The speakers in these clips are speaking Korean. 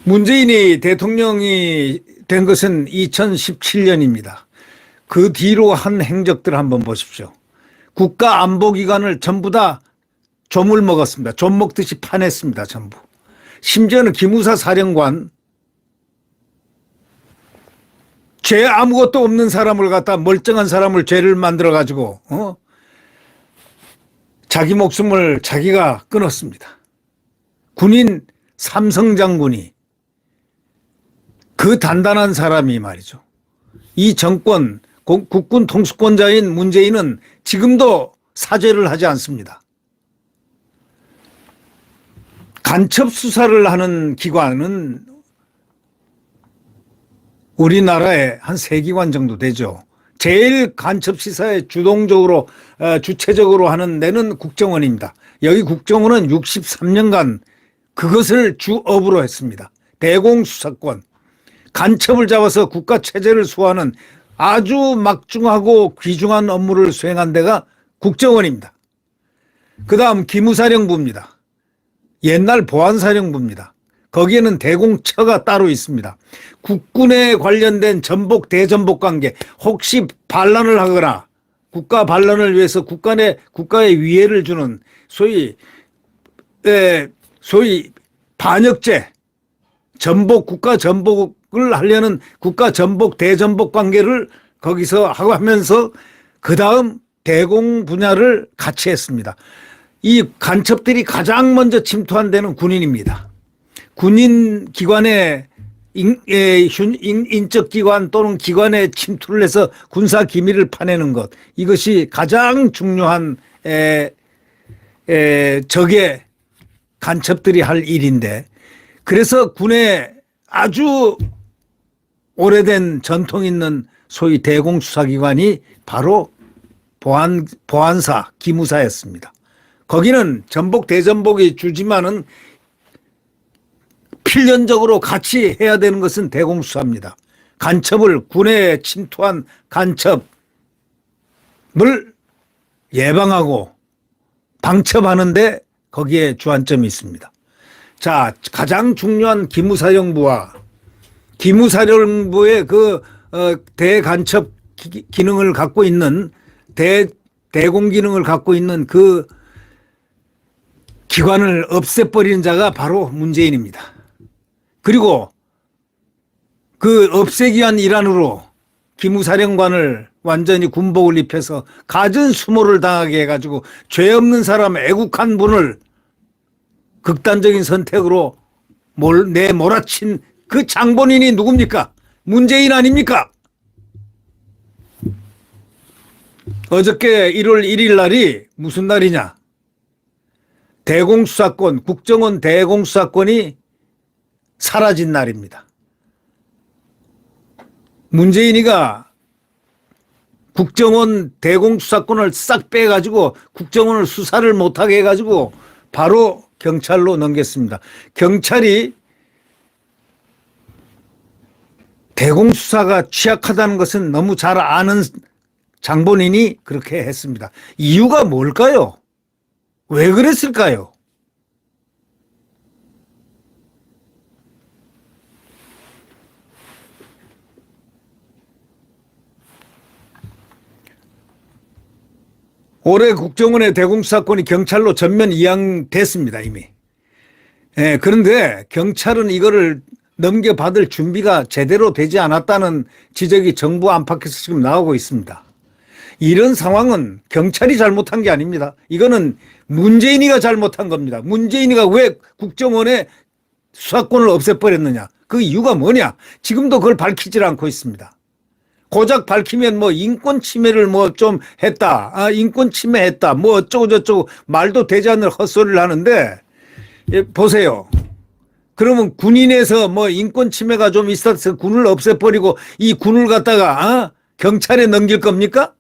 문재인이 대통령이 된 것은 2017년입니다. 그 뒤로 한 행적들을 한번 보십시오. 국가안보기관을 전부 다 조물 먹었습니다. 좀 먹듯이 파냈습니다. 전부. 심지어는 기무사 사령관, 죄 아무것도 없는 사람을 갖다 멀쩡한 사람을 죄를 만들어 가지고 자기 목숨을 자기가 끊었습니다. 군인 삼성 장군이, 그 단단한 사람이 말이죠. 이 정권 국군 통수권자인 문재인은 지금도 사죄를 하지 않습니다. 간첩 수사를 하는 기관은 우리나라에 한 3기관 정도 되죠. 제일 간첩 수사에 주체적으로 하는 데는 국정원입니다. 여기 국정원은 63년간 그것을 주업으로 했습니다. 대공수사권, 간첩을 잡아서 국가 체제를 수호하는 아주 막중하고 귀중한 업무를 수행한 데가 국정원입니다. 그 다음 기무사령부입니다. 옛날 보안사령부입니다. 거기에는 대공처가 따로 있습니다. 국군에 관련된 전복, 대전복 관계, 혹시 반란을 하거나 국가 반란을 위해서 국가에 위해를 주는 소위 반역죄, 국가 전복을 하려는 국가 전복, 대전복 관계를 거기서 하면서 그 다음 대공 분야를 같이 했습니다. 이 간첩들이 가장 먼저 침투한 데는 군인입니다. 군인 기관의 인적 기관 또는 기관에 침투를 해서 군사 기밀을 파내는 것, 이것이 가장 중요한 적의 간첩들이 할 일인데, 그래서 군에 아주 오래된 전통 있는 소위 대공수사기관이 바로 보안사, 기무사였습니다. 거기는 전복, 대전복이 주지만은 필연적으로 같이 해야 되는 것은 대공수사입니다. 간첩을, 군에 침투한 간첩을 예방하고 방첩하는데 거기에 주안점이 있습니다. 자, 가장 중요한 기무사령부와 기무사령부의 대간첩 기능을 갖고 있는 대공 기능을 갖고 있는 그 기관을 없애버리는 자가 바로 문재인입니다. 그리고 그 없애기 위한 일환으로 기무사령관을 완전히 군복을 입혀서 갖은 수모를 당하게 해가지고 죄 없는 사람, 애국한 분을 극단적인 선택으로 내몰아친 그 장본인이 누굽니까? 문재인 아닙니까? 어저께 1월 1일 날이 무슨 날이냐? 대공수사권, 국정원 대공수사권이 사라진 날입니다. 문재인이가 국정원 대공수사권을 싹 빼가지고 국정원을 수사를 못하게 해가지고 바로 경찰로 넘겼습니다. 경찰이 대공수사가 취약하다는 것은 너무 잘 아는 장본인이 그렇게 했습니다. 이유가 뭘까요? 왜 그랬을까요? 올해 국정원의 대공수사권이 경찰로 전면 이양됐습니다, 이미. 그런데 경찰은 이거를 넘겨받을 준비가 제대로 되지 않았다는 지적이 정부 안팎에서 지금 나오고 있습니다. 이런 상황은 경찰이 잘못한 게 아닙니다. 이거는 문재인이가 잘못한 겁니다. 문재인이가 왜 국정원의 수사권을 없애버렸느냐? 그 이유가 뭐냐? 지금도 그걸 밝히질 않고 있습니다. 고작 밝히면 인권 침해를 좀 했다. 인권 침해했다. 어쩌고저쩌고 말도 되지 않는 헛소리를 하는데, 보세요. 그러면 군인에서 인권 침해가 좀 있어서 군을 없애버리고 이 군을 갖다가 경찰에 넘길 겁니까?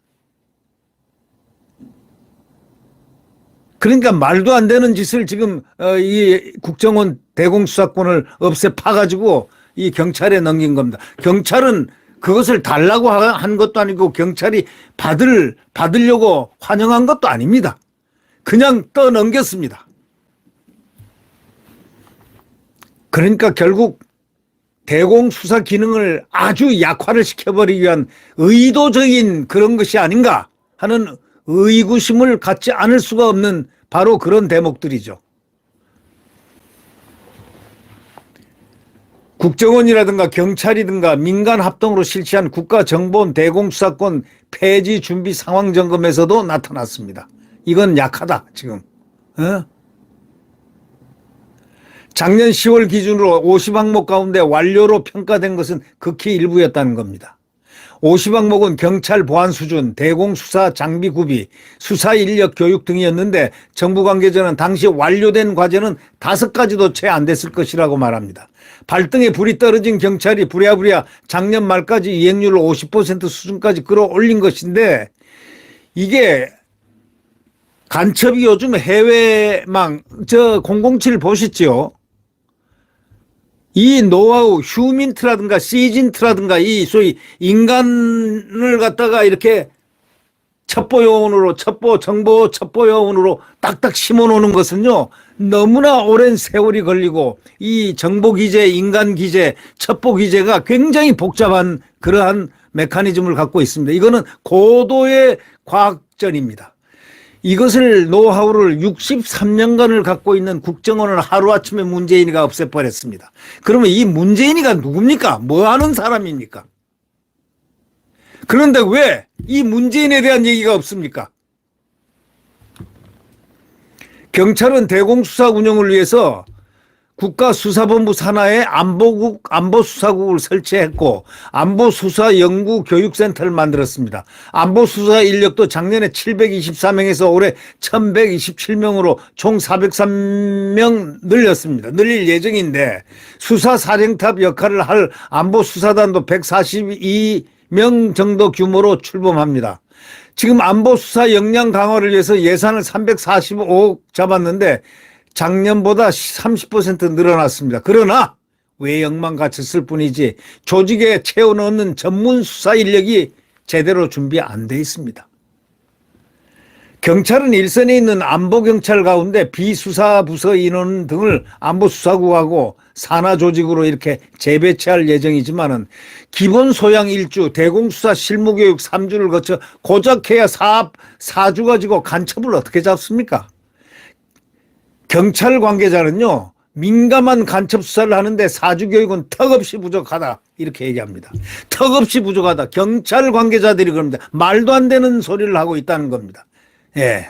그러니까 말도 안 되는 짓을 지금 이 국정원 대공수사권을 파가지고 이 경찰에 넘긴 겁니다. 경찰은 그것을 달라고 한 것도 아니고 경찰이 받으려고 환영한 것도 아닙니다. 그냥 떠넘겼습니다. 그러니까 결국 대공수사 기능을 아주 약화를 시켜버리기 위한 의도적인 그런 것이 아닌가 하는 의구심을 갖지 않을 수가 없는 바로 그런 대목들이죠. 국정원이라든가 경찰이든가 민간 합동으로 실시한 국가정보원 대공수사권 폐지 준비 상황 점검에서도 나타났습니다. 이건 약하다 지금. 작년 10월 기준으로 50항목 가운데 완료로 평가된 것은 극히 일부였다는 겁니다. 50항목은 경찰 보안 수준, 대공수사 장비 구비, 수사 인력 교육 등이었는데 정부 관계자는 당시 완료된 과제는 5가지도 채 안 됐을 것이라고 말합니다. 발등에 불이 떨어진 경찰이 부랴부랴 작년 말까지 이행률을 50% 수준까지 끌어올린 것인데 이게 간첩이 요즘 해외망 007 보셨죠? 이 노하우 휴민트라든가 시진트라든가 이 소위 인간을 갖다가 이렇게 첩보요원으로 정보 첩보요원으로 딱딱 심어놓는 것은요 너무나 오랜 세월이 걸리고 이 정보기재, 인간기재, 첩보기재가 굉장히 복잡한 그러한 메커니즘을 갖고 있습니다. 이거는 고도의 과학전입니다. 이것을 노하우를 63년간을 갖고 있는 국정원을 하루아침에 문재인이가 없애버렸습니다. 그러면 이 문재인이가 누굽니까? 뭐 하는 사람입니까? 그런데 왜 이 문재인에 대한 얘기가 없습니까? 경찰은 대공수사 운영을 위해서 국가수사본부 산하에 안보수사국을 설치했고 안보수사연구교육센터를 만들었습니다. 안보수사 인력도 작년에 724명에서 올해 1127명으로 총 403명 늘렸습니다. 늘릴 예정인데 수사사령탑 역할을 할 안보수사단도 142명 정도 규모로 출범합니다. 지금 안보수사 역량 강화를 위해서 예산을 345억 잡았는데 작년보다 30% 늘어났습니다. 그러나 외형만 갖췄을 뿐이지 조직에 채워넣는 전문 수사 인력이 제대로 준비 안 돼 있습니다. 경찰은 일선에 있는 안보경찰 가운데 비수사부서 인원 등을 안보수사국하고 산하조직으로 이렇게 재배치할 예정이지만은 기본 소양 1주, 대공수사 실무교육 3주를 거쳐 고작해야 사업 4주 가지고 간첩을 어떻게 잡습니까? 경찰 관계자는요 민감한 간첩 수사를 하는데 4주 교육은 턱없이 부족하다 이렇게 얘기합니다. 턱없이 부족하다. 경찰 관계자들이 그럽니다. 말도 안 되는 소리를 하고 있다는 겁니다. 예,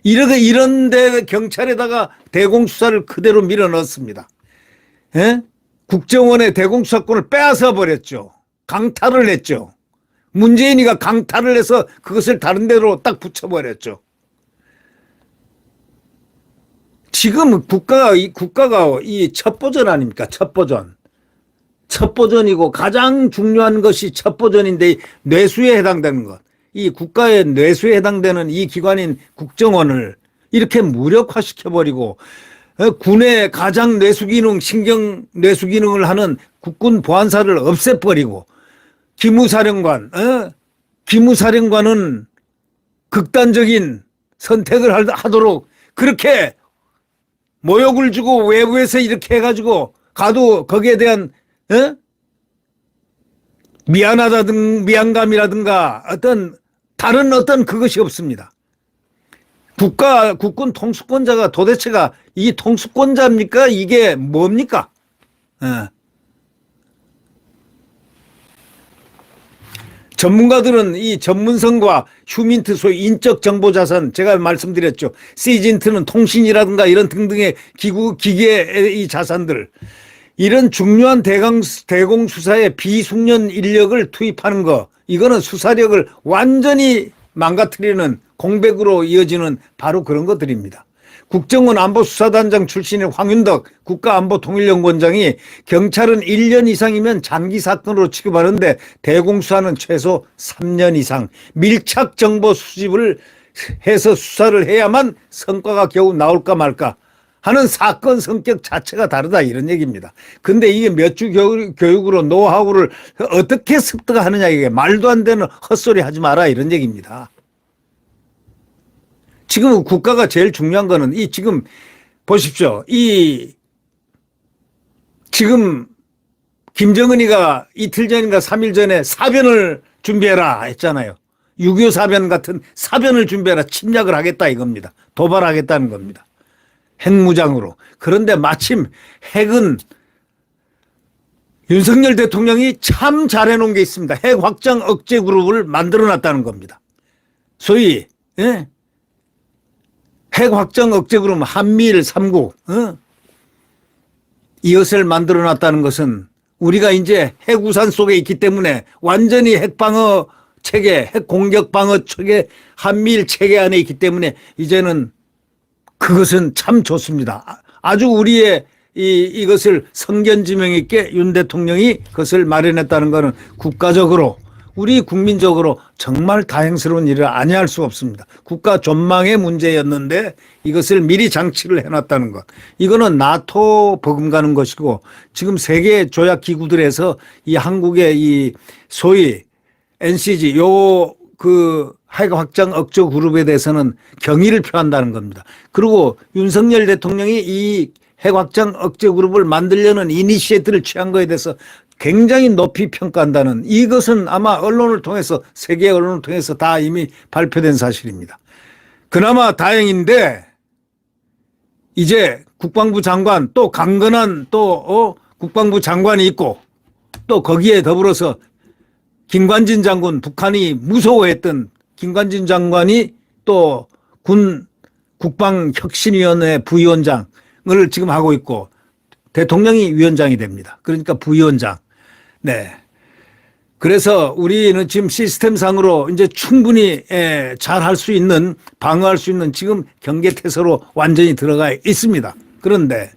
이런데 경찰에다가 대공수사를 그대로 밀어 넣었습니다. 예? 국정원의 대공수사권을 빼앗아 버렸죠. 강탈을 했죠. 문재인이가 강탈을 해서 그것을 다른 데로 딱 붙여버렸죠. 지금 국가가 이 첩보전 아닙니까? 첩보전이고 가장 중요한 것이 첩보전인데 뇌수에 해당되는 것. 이 국가의 뇌수에 해당되는 이 기관인 국정원을 이렇게 무력화시켜버리고 군의 가장 뇌수기능, 신경 뇌수기능을 하는 국군 보안사를 없애버리고 기무사령관은 극단적인 선택을 하도록 그렇게 모욕을 주고 외부에서 이렇게 해가지고 가도 거기에 대한 미안감이라든가 다른 그것이 없습니다. 국군 통수권자가 도대체가 이 통수권자입니까? 이게 뭡니까? 전문가들은 이 전문성과 휴민트 소위 인적 정보 자산 제가 말씀드렸죠. 시진트는 통신이라든가 이런 등등의 기계의 이 자산들 이런 중요한 대공수사에 비숙련 인력을 투입하는 거 이거는 수사력을 완전히 망가뜨리는 공백으로 이어지는 바로 그런 것들입니다. 국정원 안보수사단장 출신의 황윤덕 국가안보통일연구원장이 경찰은 1년 이상이면 장기 사건으로 취급하는데 대공수사는 최소 3년 이상 밀착 정보 수집을 해서 수사를 해야만 성과가 겨우 나올까 말까 하는 사건 성격 자체가 다르다 이런 얘기입니다. 근데 이게 몇 주 교육으로 노하우를 어떻게 습득하느냐 이게 말도 안 되는 헛소리 하지 마라 이런 얘기입니다. 지금 국가가 제일 중요한 거는 이 지금 보십시오. 이 지금 김정은이가 이틀 전인가 3일 전에 사변을 준비해라 했잖아요. 6.25 사변 같은 사변을 준비해라. 침략을 하겠다 이겁니다. 도발하겠다는 겁니다. 핵무장으로. 그런데 마침 핵은 윤석열 대통령이 참 잘해놓은 게 있습니다. 핵 확장 억제 그룹을 만들어놨다는 겁니다. 소위 예? 핵 확장 억제 그룹 한미일 3국 이것을 만들어놨다는 것은 우리가 이제 핵우산 속에 있기 때문에 완전히 핵방어 체계, 핵공격 방어 체계, 한미일 체계 안에 있기 때문에 이제는 그것은 참 좋습니다. 아주 우리의 이것을 성견지명 있게 윤 대통령이 그것을 마련했다는 것은 국가적으로 우리 국민적으로 정말 다행스러운 일을 아니할 수 없습니다. 국가 전망의 문제였는데 이것을 미리 장치를 해놨다는 것. 이거는 나토 버금가는 것이고 지금 세계 조약 기구들에서 이 한국의 이 소위 NCG 핵 확장 억제 그룹에 대해서는 경의를 표한다는 겁니다. 그리고 윤석열 대통령이 이 핵 확장 억제 그룹을 만들려는 이니시에이트를 취한 거에 대해서 굉장히 높이 평가한다는 이것은 아마 언론을 통해서 세계 언론을 통해서 다 이미 발표된 사실입니다. 그나마 다행인데 이제 국방부 장관 또 강건한 또 국방부 장관이 있고 또 거기에 더불어서 김관진 장군 북한이 무서워했던 김관진 장관이 또 군 국방혁신위원회 부위원장을 지금 하고 있고 대통령이 위원장이 됩니다. 그러니까 부위원장. 네. 그래서 우리는 지금 시스템상으로 이제 충분히 잘 할 수 있는 방어할 수 있는 지금 경계태세로 완전히 들어가 있습니다. 그런데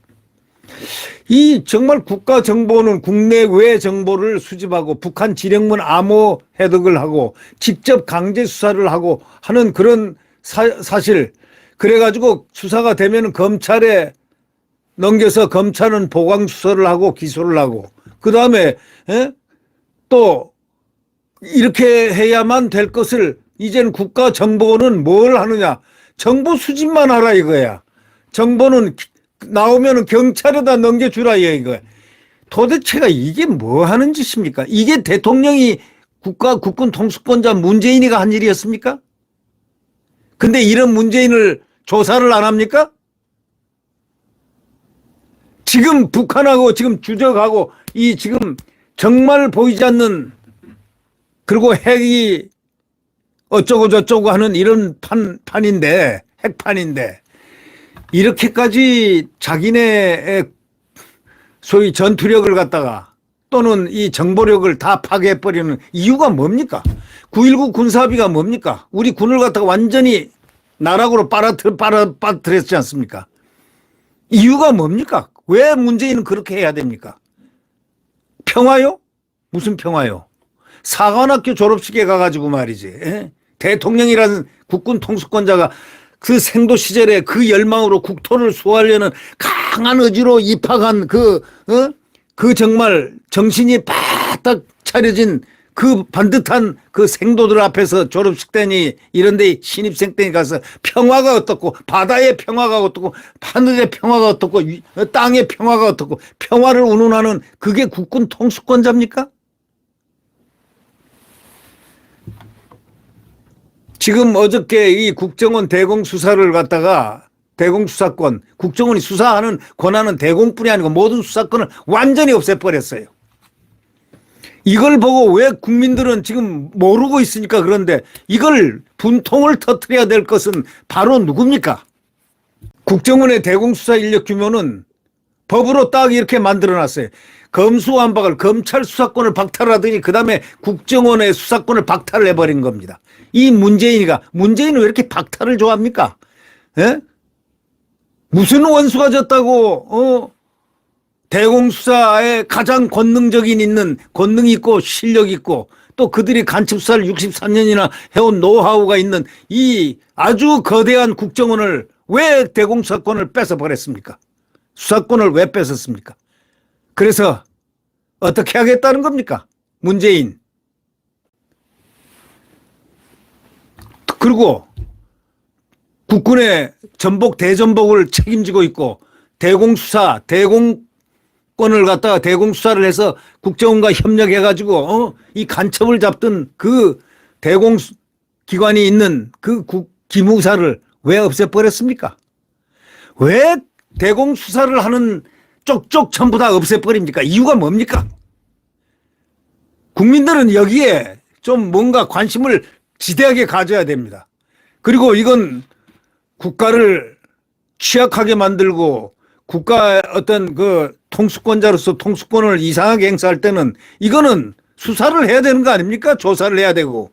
이 정말 국가정보는 국내외 정보를 수집하고 북한 지령문 암호 해독을 하고 직접 강제 수사를 하고 하는 그런 사실 그래가지고 수사가 되면 검찰에 넘겨서 검찰은 보강 수사를 하고 기소를 하고 그 다음에 또 이렇게 해야만 될 것을 이제는 국가정보는 뭘 하느냐 정보 수집만 하라 이거야. 정보는 나오면 경찰에다 넘겨주라 이거야. 도대체가 이게 뭐 하는 짓입니까? 이게 대통령이 국군 통수권자 문재인이가 한 일이었습니까? 근데 이런 문재인을 조사를 안 합니까? 지금 북한하고 지금 주적하고 이 지금 정말 보이지 않는 그리고 핵이 어쩌고 저쩌고 하는 이런 판인데 핵판인데 이렇게까지 자기네 소위 전투력을 갖다가 또는 이 정보력을 다 파괴해버리는 이유가 뭡니까? 9.19 군사합의가 뭡니까? 우리 군을 갖다가 완전히 나락으로 빠뜨렸지 않습니까? 이유가 뭡니까? 왜 문재인은 그렇게 해야 됩니까? 평화요? 무슨 평화요? 사관학교 졸업식에 가가지고 말이지. 대통령이라는 국군 통수권자가 그 생도 시절에 그 열망으로 국토를 수호하려는 강한 의지로 입학한 그 정말 정신이 바짝 차려진 그 반듯한 그 생도들 앞에서 졸업식 때니 이런데 신입생 때니 가서 평화가 어떻고 바다의 평화가 어떻고 하늘의 평화가 어떻고 땅의 평화가 어떻고 평화를 운운하는 그게 국군 통수권자입니까? 지금 어저께 이 국정원 대공수사를 갖다가 대공수사권 국정원이 수사하는 권한은 대공뿐이 아니고 모든 수사권을 완전히 없애버렸어요. 이걸 보고 왜 국민들은 지금 모르고 있으니까 그런데 이걸 분통을 터뜨려야 될 것은 바로 누굽니까? 국정원의 대공수사 인력 규모는 법으로 딱 이렇게 만들어놨어요. 검수완박을 검찰 수사권을 박탈하더니 그다음에 국정원의 수사권을 박탈을 해버린 겁니다. 이 문재인은 왜 이렇게 박탈을 좋아합니까? 예? 무슨 원수가 졌다고 대공수사에 가장 권능이 있고 실력이 있고 또 그들이 간첩수사를 63년이나 해온 노하우가 있는 이 아주 거대한 국정원을 왜 대공수사권을 뺏어버렸습니까? 수사권을 왜 뺏었습니까? 그래서 어떻게 하겠다는 겁니까? 문재인. 그리고 국군의 전복 대전복을 책임지고 있고 대공수사 대공권을 갖다가 대공수사를 해서 국정원과 협력해 가지고 이 간첩을 잡던 그 대공기관이 있는 그 기무사를 왜 없애버렸습니까? 왜 대공수사를 하는 쪽쪽 전부 다 없애버립니까? 이유가 뭡니까? 국민들은 여기에 좀 뭔가 관심을 지대하게 가져야 됩니다. 그리고 이건 국가를 취약하게 만들고 국가의 어떤 그 통수권자로서 통수권을 이상하게 행사할 때는 이거는 수사를 해야 되는 거 아닙니까? 조사를 해야 되고.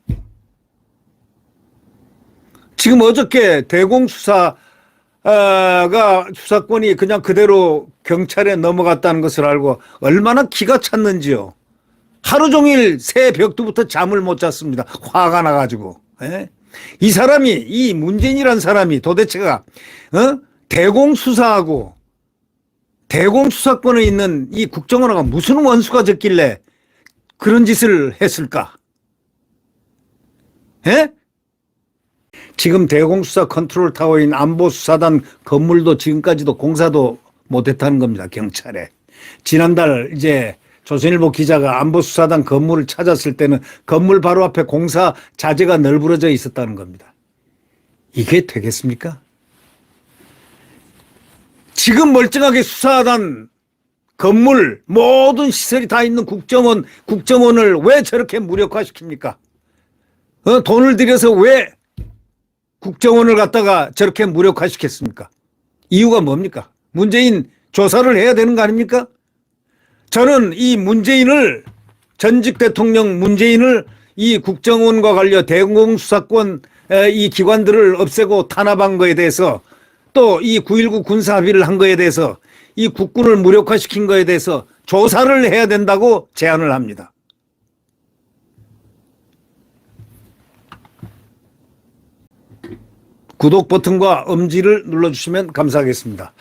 지금 어저께 대공수사가 수사권이 그냥 그대로 경찰에 넘어갔다는 것을 알고 얼마나 기가 찼는지요. 하루 종일 새 벽두부터 잠을 못 잤습니다. 화가 나가지고. 이 사람이, 이 문재인이라는 사람이 도대체가 대공수사하고 대공수사권에 있는 이 국정원하고 무슨 원수가 졌길래 그런 짓을 했을까? 지금 대공수사 컨트롤 타워인 안보수사단 건물도 지금까지도 공사도 못했다는 겁니다. 경찰에. 지난달 이제 조선일보 기자가 안보수사단 건물을 찾았을 때는 건물 바로 앞에 공사 자재가 널브러져 있었다는 겁니다. 이게 되겠습니까? 지금 멀쩡하게 수사하던 건물 모든 시설이 다 있는 국정원을 왜 저렇게 무력화시킵니까? 돈을 들여서 왜 국정원을 갖다가 저렇게 무력화시켰습니까? 이유가 뭡니까? 문재인 조사를 해야 되는 거 아닙니까? 저는 이 문재인을, 전직 대통령 문재인을 이 국정원과 관련 대공수사권 이 기관들을 없애고 탄압한 거에 대해서 또 이 9.19 군사합의를 한 거에 대해서 이 국군을 무력화시킨 거에 대해서 조사를 해야 된다고 제안을 합니다. 구독 버튼과 엄지를 눌러주시면 감사하겠습니다.